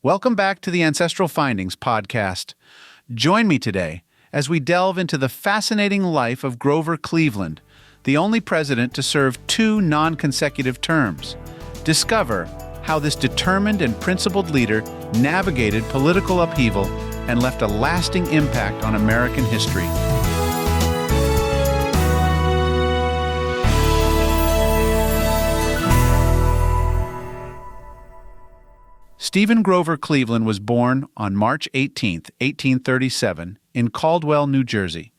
Welcome back to the Ancestral Findings podcast. Join me today as we delve into the fascinating life of Grover Cleveland, the only president to serve 2 non-consecutive terms. Discover how this determined and principled leader navigated political upheaval and left a lasting impact on American history. Stephen Grover Cleveland was born on March 18, 1837, in Caldwell, New Jersey.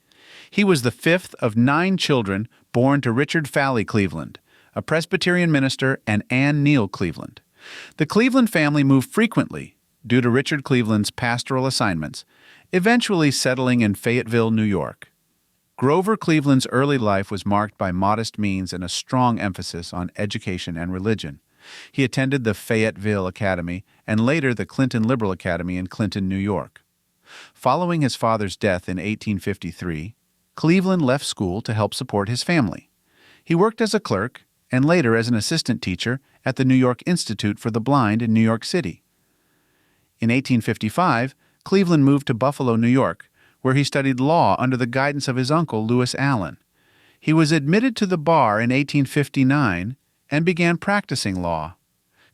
He was the 5th of 9 children born to Richard Falley Cleveland, a Presbyterian minister, and Ann Neal Cleveland. The Cleveland family moved frequently due to Richard Cleveland's pastoral assignments, eventually settling in Fayetteville, New York. Grover Cleveland's early life was marked by modest means and a strong emphasis on education and religion. He attended the Fayetteville Academy and later the Clinton Liberal Academy in Clinton, New York. Following his father's death in 1853, Cleveland left school to help support his family. He worked as a clerk and later as an assistant teacher at the New York Institute for the Blind in New York City. In 1855, Cleveland moved to Buffalo, New York, where he studied law under the guidance of his uncle, Lewis Allen. He was admitted to the bar in 1859 and began practicing law.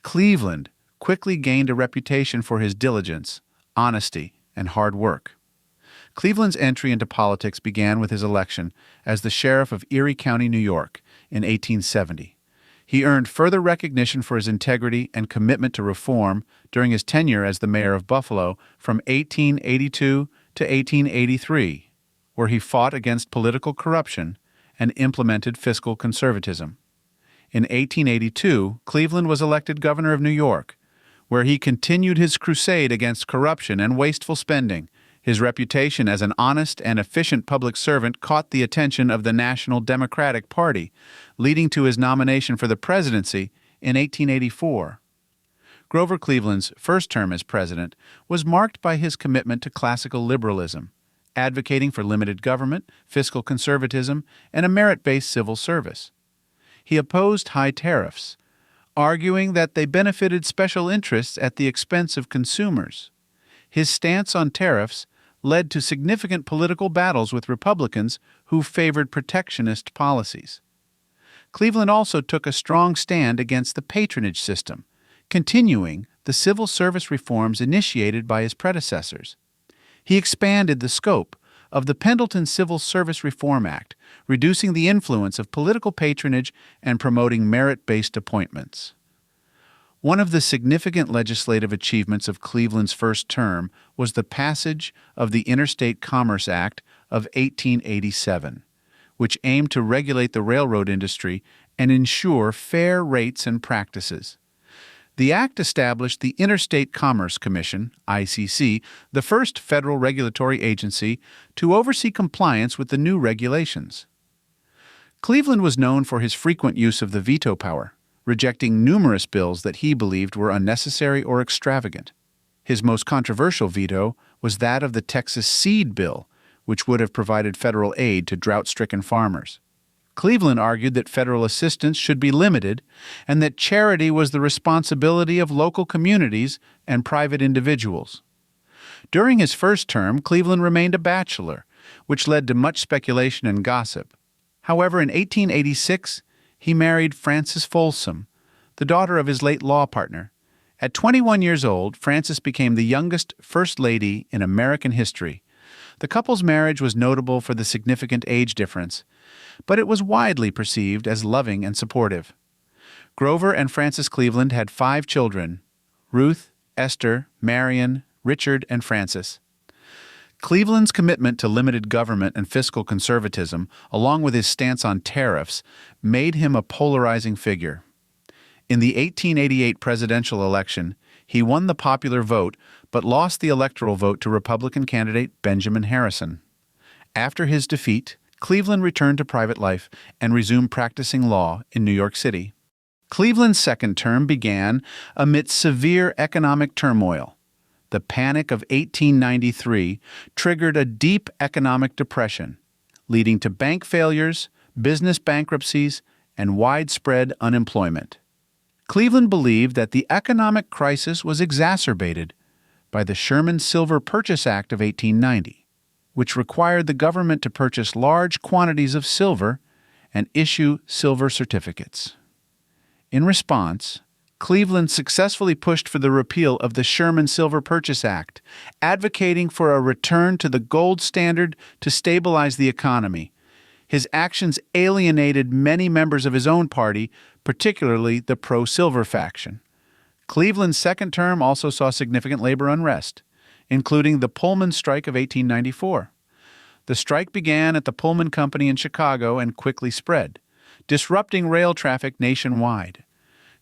Cleveland quickly gained a reputation for his diligence, honesty, and hard work. Cleveland's entry into politics began with his election as the sheriff of Erie County, New York, in 1870. He earned further recognition for his integrity and commitment to reform during his tenure as the mayor of Buffalo from 1882 to 1883, where he fought against political corruption and implemented fiscal conservatism. In 1882, Cleveland was elected governor of New York, where he continued his crusade against corruption and wasteful spending. His reputation as an honest and efficient public servant caught the attention of the National Democratic Party, leading to his nomination for the presidency in 1884. Grover Cleveland's first term as president was marked by his commitment to classical liberalism, advocating for limited government, fiscal conservatism, and a merit-based civil service. He opposed high tariffs, arguing that they benefited special interests at the expense of consumers. His stance on tariffs led to significant political battles with Republicans who favored protectionist policies. Cleveland also took a strong stand against the patronage system, continuing the civil service reforms initiated by his predecessors. He expanded the scope of the Pendleton Civil Service Reform Act, reducing the influence of political patronage and promoting merit-based appointments. One of the significant legislative achievements of Cleveland's first term was the passage of the Interstate Commerce Act of 1887, which aimed to regulate the railroad industry and ensure fair rates and practices. The act established the Interstate Commerce Commission, ICC, the first federal regulatory agency to oversee compliance with the new regulations. Cleveland was known for his frequent use of the veto power, rejecting numerous bills that he believed were unnecessary or extravagant. His most controversial veto was that of the Texas Seed Bill, which would have provided federal aid to drought-stricken farmers. Cleveland argued that federal assistance should be limited and that charity was the responsibility of local communities and private individuals. During his first term, Cleveland remained a bachelor, which led to much speculation and gossip. However, in 1886, he married Frances Folsom, the daughter of his late law partner. At 21 years old, Frances became the youngest First Lady in American history. The couple's marriage was notable for the significant age difference, but it was widely perceived as loving and supportive. Grover and Frances Cleveland had 5 children: Ruth, Esther, Marion, Richard, and Frances. Cleveland's commitment to limited government and fiscal conservatism, along with his stance on tariffs, made him a polarizing figure. In the 1888 presidential election, he won the popular vote but lost the electoral vote to Republican candidate Benjamin Harrison. After his defeat, Cleveland returned to private life and resumed practicing law in New York City. Cleveland's second term began amidst severe economic turmoil. The Panic of 1893 triggered a deep economic depression, leading to bank failures, business bankruptcies, and widespread unemployment. Cleveland believed that the economic crisis was exacerbated by the Sherman Silver Purchase Act of 1890, which required the government to purchase large quantities of silver and issue silver certificates. In response, Cleveland successfully pushed for the repeal of the Sherman Silver Purchase Act, advocating for a return to the gold standard to stabilize the economy. His actions alienated many members of his own party, particularly the pro-silver faction. Cleveland's second term also saw significant labor unrest, including the Pullman strike of 1894. The strike began at the Pullman Company in Chicago and quickly spread, disrupting rail traffic nationwide.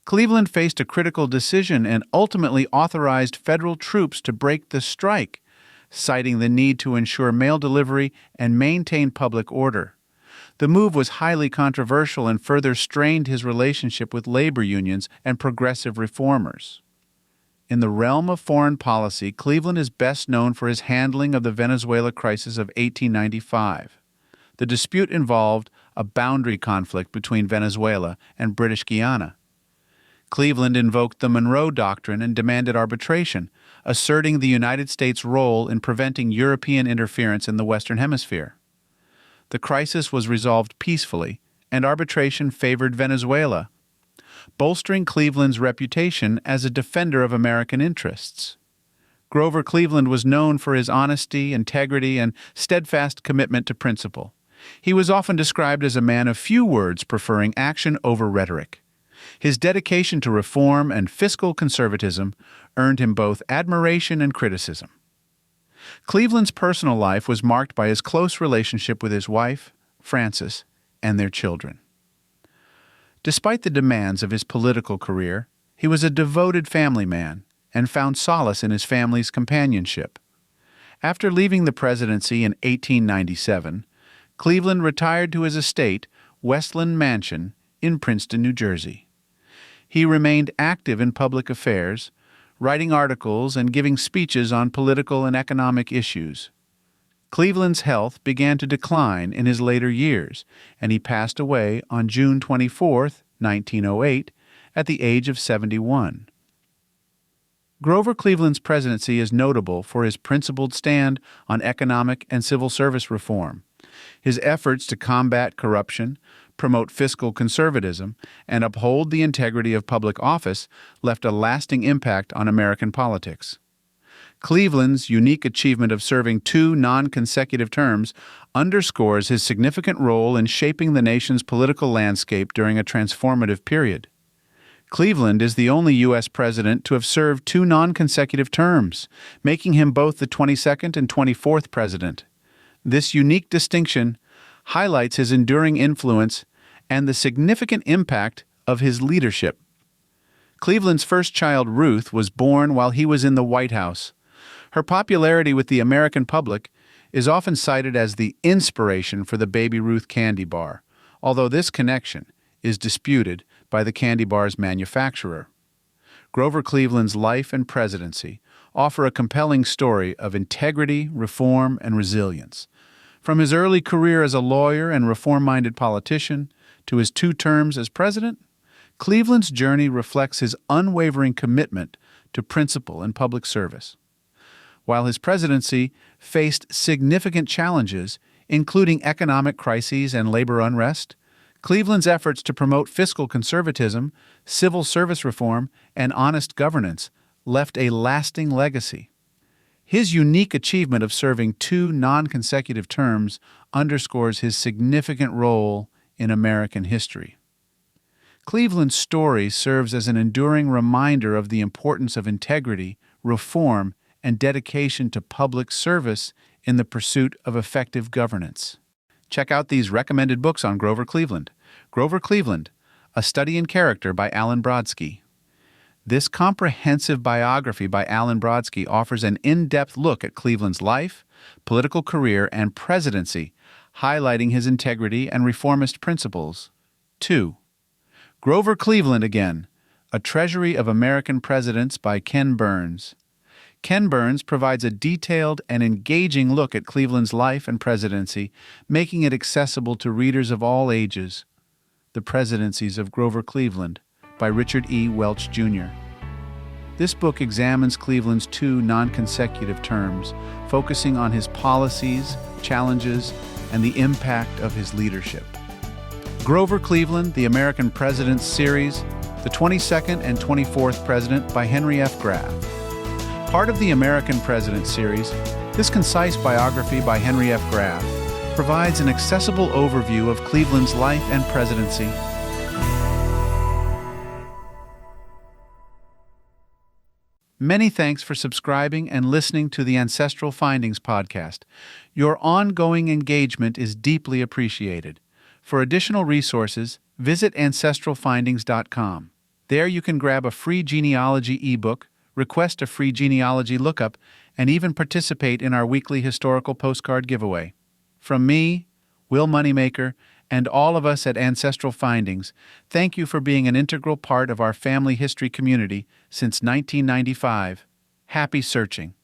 Cleveland faced a critical decision and ultimately authorized federal troops to break the strike, citing the need to ensure mail delivery and maintain public order. The move was highly controversial and further strained his relationship with labor unions and progressive reformers. In the realm of foreign policy, Cleveland is best known for his handling of the Venezuela crisis of 1895. The dispute involved a boundary conflict between Venezuela and British Guiana. Cleveland invoked the Monroe Doctrine and demanded arbitration, asserting the United States' role in preventing European interference in the Western Hemisphere. The crisis was resolved peacefully, and arbitration favored Venezuela, bolstering Cleveland's reputation as a defender of American interests. Grover Cleveland was known for his honesty, integrity, and steadfast commitment to principle. He was often described as a man of few words, preferring action over rhetoric. His dedication to reform and fiscal conservatism earned him both admiration and criticism. Cleveland's personal life was marked by his close relationship with his wife, Frances, and their children. Despite the demands of his political career, he was a devoted family man and found solace in his family's companionship. After leaving the presidency in 1897, Cleveland retired to his estate, Westland Mansion, in Princeton, New Jersey. He remained active in public affairs, writing articles and giving speeches on political and economic issues. Cleveland's health began to decline in his later years, and he passed away on June 24, 1908, at the age of 71. Grover Cleveland's presidency is notable for his principled stand on economic and civil service reform. His efforts to combat corruption, promote fiscal conservatism, and uphold the integrity of public office left a lasting impact on American politics. Cleveland's unique achievement of serving 2 non-consecutive terms underscores his significant role in shaping the nation's political landscape during a transformative period. Cleveland is the only U.S. president to have served 2 non-consecutive terms, making him both the 22nd and 24th president. This unique distinction highlights his enduring influence and the significant impact of his leadership. Cleveland's first child, Ruth, was born while he was in the White House. Her popularity with the American public is often cited as the inspiration for the Baby Ruth candy bar, although this connection is disputed by the candy bar's manufacturer. Grover Cleveland's life and presidency offer a compelling story of integrity, reform, and resilience. From his early career as a lawyer and reform-minded politician to his 2 terms as president, Cleveland's journey reflects his unwavering commitment to principle and public service. While his presidency faced significant challenges, including economic crises and labor unrest, Cleveland's efforts to promote fiscal conservatism, civil service reform, and honest governance left a lasting legacy. His unique achievement of serving 2 non-consecutive terms underscores his significant role in American history. Cleveland's story serves as an enduring reminder of the importance of integrity, reform, and dedication to public service in the pursuit of effective governance. Check out these recommended books on Grover Cleveland. Grover Cleveland, A Study in Character by Alan Brodsky. This comprehensive biography by Alan Brodsky offers an in-depth look at Cleveland's life, political career, and presidency, highlighting his integrity and reformist principles. 2. Grover Cleveland Again, A Treasury of American Presidents by Ken Burns. Ken Burns provides a detailed and engaging look at Cleveland's life and presidency, making it accessible to readers of all ages. The Presidencies of Grover Cleveland by Richard E. Welch, Jr. This book examines Cleveland's 2 non-consecutive terms, focusing on his policies, challenges, and the impact of his leadership. Grover Cleveland, The American Presidents Series, the 22nd and 24th President by Henry F. Graff. Part of the American Presidents Series, this concise biography by Henry F. Graff provides an accessible overview of Cleveland's life and presidency. Many thanks for subscribing and listening to the Ancestral Findings podcast. Your ongoing engagement is deeply appreciated. For additional resources, visit ancestralfindings.com. There you can grab a free genealogy ebook, request a free genealogy lookup, and even participate in our weekly historical postcard giveaway. From me, Will Moneymaker, and all of us at Ancestral Findings, thank you for being an integral part of our family history community since 1995. Happy searching.